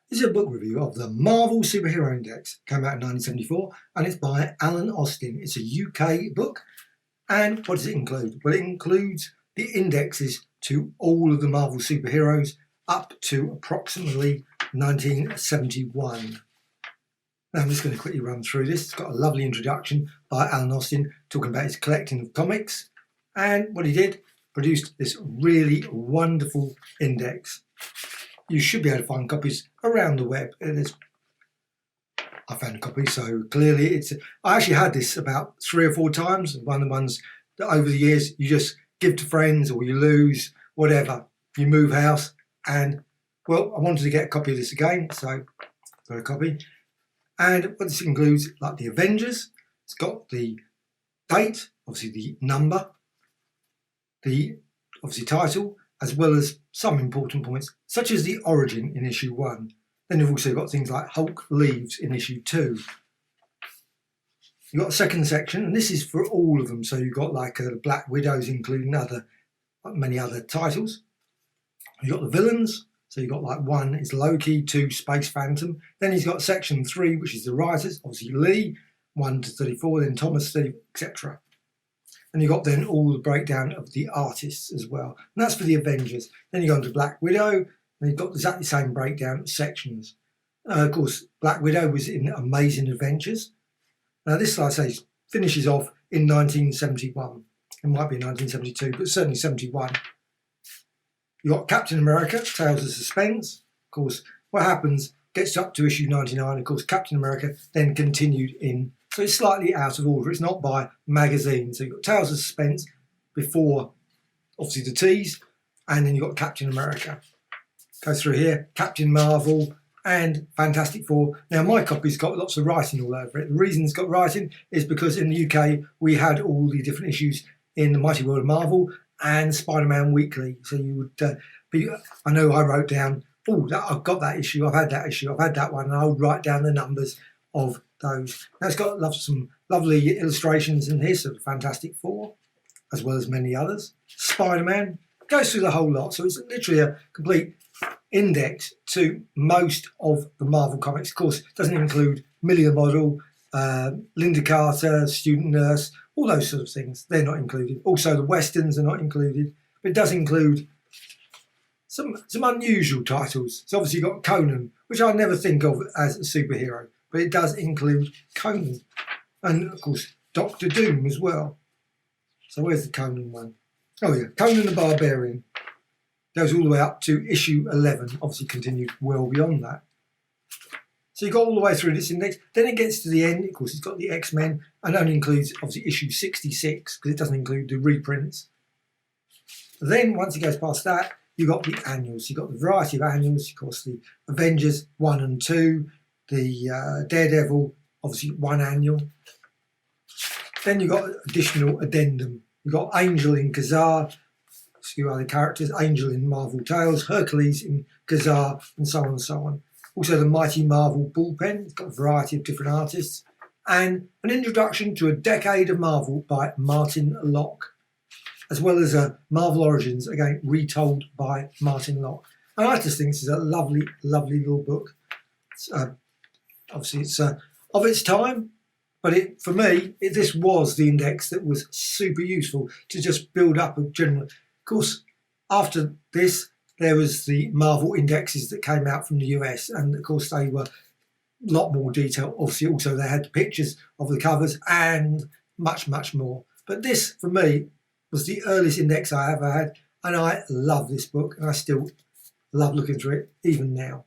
This is a book review of the Marvel Superhero Index. It came out in 1974 and it's by Alan Austin. It's a UK book. And what does it include? Well, it includes the indexes to all of the Marvel superheroes up to approximately 1971. Now I'm just going to quickly run through this. It's got a lovely introduction by Alan Austin talking about his collecting of comics. And what he did, produced this really wonderful index. You should be able to find copies around the web. I found a copy, so clearly I actually had this about 3 or 4 times. One of the ones that over the years you just give to friends or you lose, whatever. You move house and, well, I wanted to get a copy of this again, so got a copy. And what this includes, like the Avengers, it's got the date, obviously the number, the obviously title, as well as some important points, such as the origin in issue 1. Then you've also got things like Hulk leaves in issue 2. You've got a second section, and this is for all of them. So you've got like Black Widows, including many other titles. You've got the villains. So you've got like 1 is Loki, 2 Space Phantom. Then he's got section 3, which is the writers, obviously Lee, 1 to 34, then Thomas, 30, etc. And you've got then all the breakdown of the artists as well. And that's for the Avengers. Then you go on to Black Widow, and you've got exactly the same breakdown of sections. Of course, Black Widow was in Amazing Adventures. Now this, like I say, finishes off in 1971. It might be 1972, but certainly 71. You've got Captain America, Tales of Suspense. Of course, what happens gets up to issue 99. Of course, Captain America then continued in. So it's slightly out of order. It's not by magazine. So you've got Tales of Suspense before, obviously, the tease. And then you've got Captain America. Goes through here, Captain Marvel and Fantastic Four. Now, my copy's got lots of writing all over it. The reason it's got writing is because in the UK, we had all the different issues in the Mighty World of Marvel and Spider-Man Weekly. So you would I know I wrote down, oh, I've got that issue, I've had that issue, I've had that one, and I would write down the numbers of those. Now it's got some lovely illustrations in here, so the Fantastic Four, as well as many others. Spider-Man goes through the whole lot, so it's literally a complete index to most of the Marvel comics. Of course, it doesn't include Millie the Model, Linda Carter, Student Nurse, all those sort of things. They're not included. Also, the Westerns are not included, but it does include some unusual titles. So obviously you've got Conan, which I never think of as a superhero, but it does include Conan. And of course, Doctor Doom as well. So where's the Conan one? Oh yeah, Conan the Barbarian. Goes all the way up to issue 11, obviously continued well beyond that. So you got all the way through this index. Then it gets to the end, of course, it's got the X-Men, and only includes, obviously, issue 66, because it doesn't include the reprints. Then, once it goes past that, you've got the annuals. You've got the variety of annuals, of course, the Avengers 1 and 2, the Daredevil, obviously, 1 annual. Then you've got additional addendum. You've got Angel in Kazar, a few other characters, Angel in Marvel Tales, Hercules in Kazar, and so on and so on. Also the Mighty Marvel Bullpen, it's got a variety of different artists. And an introduction to a decade of Marvel by Martin Locke, as well as a Marvel Origins, again, retold by Martin Locke. And I just think this is a lovely, lovely little book. Obviously, it's of its time, but for me, this was the index that was super useful to just build up a general. Of course, after this, there was the Marvel indexes that came out from the US, and of course they were a lot more detailed. Obviously, also they had pictures of the covers and much, much more. But this, for me, was the earliest index I ever had, and I love this book, and I still love looking through it even now.